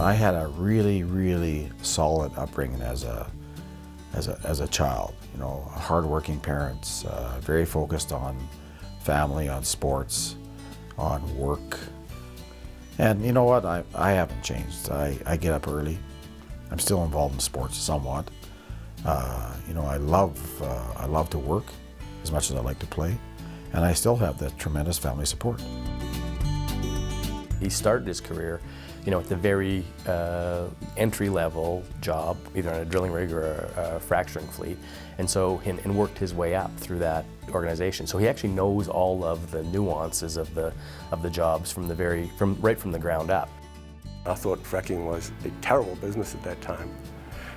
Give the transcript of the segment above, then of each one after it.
I had a really solid upbringing as a child. You know, hardworking parents, very focused on family, on sports, on work. And you know what? I haven't changed. I get up early. I'm still involved in sports somewhat. You know, I love to work as much as I like to play, and I still have that tremendous family support. He started his career, you know, at the very entry-level job, either on a drilling rig or a fracturing fleet, and worked his way up through that organization. So he actually knows all of the nuances of the jobs right from the ground up. I thought fracking was a terrible business at that time.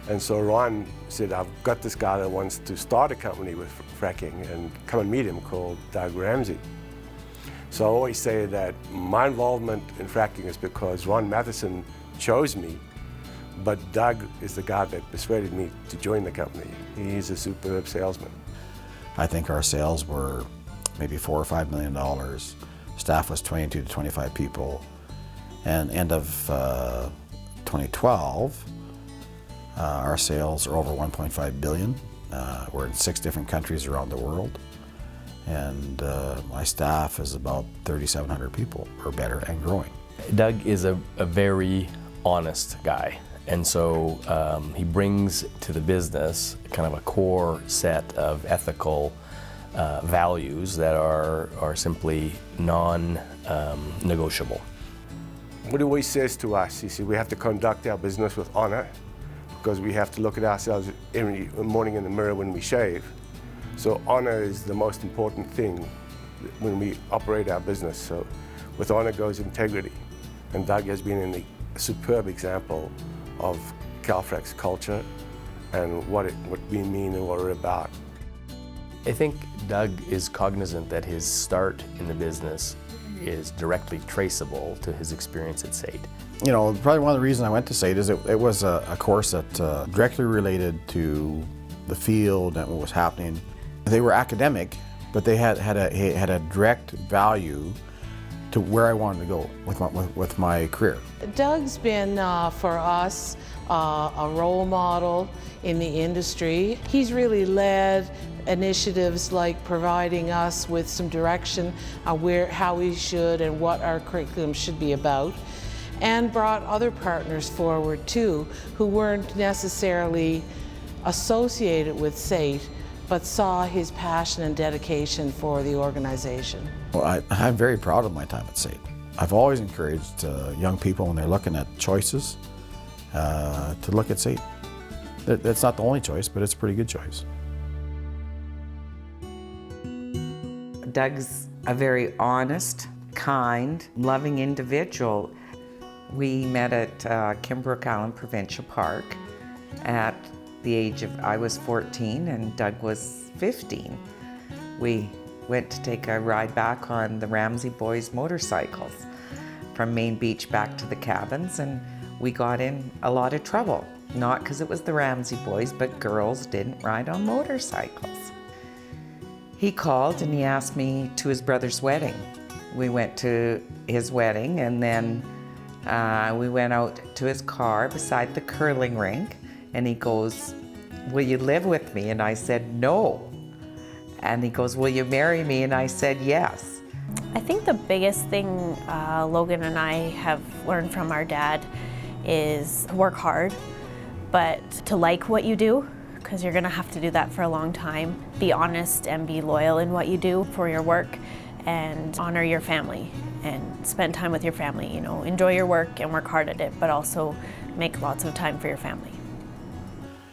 And so Ron said, I've got this guy that wants to start a company with fracking, and come and meet him, called Doug Ramsay. So I always say that my involvement in fracking is because Ron Matheson chose me, but Doug is the guy that persuaded me to join the company. He's a superb salesman. I think our sales were maybe $4 or $5 million. Staff was 22 to 25 people. And end of 2012, our sales are over 1.5 billion. We're in 6 different countries around the world. And my staff is about 3,700 people, or better, and growing. Doug is a very honest guy, and so he brings to the business kind of a core set of ethical values that are simply non-negotiable. What he always says to us, he said, we have to conduct our business with honor, because we have to look at ourselves every morning in the mirror when we shave. So honor is the most important thing when we operate our business. So with honor goes integrity. And Doug has been a superb example of CalFrac's culture and what we mean and what we're about. I think Doug is cognizant that his start in the business is directly traceable to his experience at SAIT. You know, probably one of the reasons I went to SAIT is it was a course that directly related to the field and what was happening. They were academic, but they had a direct value to where I wanted to go with my career. Doug's been, for us, a role model in the industry. He's really led initiatives like providing us with some direction on how we should and what our curriculum should be about, and brought other partners forward too, who weren't necessarily associated with SAIT, but saw his passion and dedication for the organization. Well, I'm very proud of my time at SAIT. I've always encouraged young people when they're looking at choices to look at SAIT. That's not the only choice, but it's a pretty good choice. Doug's a very honest, kind, loving individual. We met at Kimbrook Island Provincial Park at the age of, I was 14 and Doug was 15. We went to take a ride back on the Ramsay boys' motorcycles from Main Beach back to the cabins, and we got in a lot of trouble. Not because it was the Ramsay boys, but girls didn't ride on motorcycles. He called and he asked me to his brother's wedding. We went to his wedding, and then we went out to his car beside the curling rink, and he goes, "Will you live with me?" And I said, "No." And he goes, "Will you marry me?" And I said, "Yes." I think the biggest thing Logan and I have learned from our dad is work hard, but to like what you do, because you're gonna have to do that for a long time. Be honest and be loyal in what you do for your work, and honor your family and spend time with your family. You know, enjoy your work and work hard at it, but also make lots of time for your family.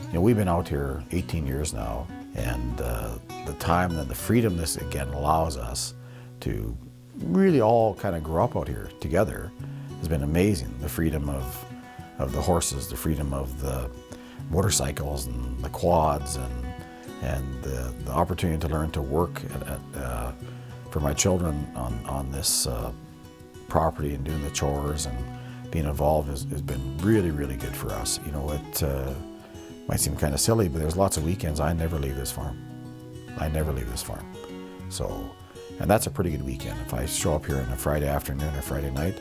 You know, we've been out here 18 years now, and the time and the freedom this again allows us to really all kind of grow up out here together has been amazing. The freedom of the horses, the freedom of the motorcycles and the quads, and the opportunity to learn to work for my children on this property and doing the chores and being involved has been really, really good for us. You know, it might seem kind of silly, but there's lots of weekends I never leave this farm. I never leave this farm. So, and that's a pretty good weekend. If I show up here on a Friday afternoon or Friday night,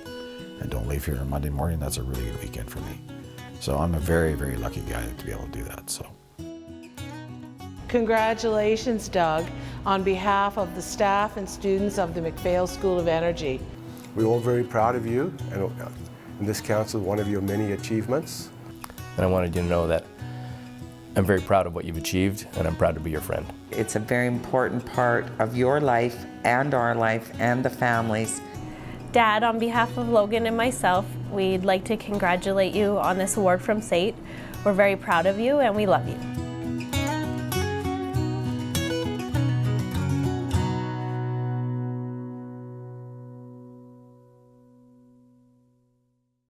and don't leave here on Monday morning, that's a really good weekend for me. So I'm a very, very lucky guy to be able to do that. So. Congratulations, Doug, on behalf of the staff and students of the MacPhail School of Energy. We're all very proud of you, and in this council, one of your many achievements. And I wanted you to know that I'm very proud of what you've achieved, and I'm proud to be your friend. It's a very important part of your life and our life and the families. Dad, on behalf of Logan and myself, we'd like to congratulate you on this award from SAIT. We're very proud of you and we love you.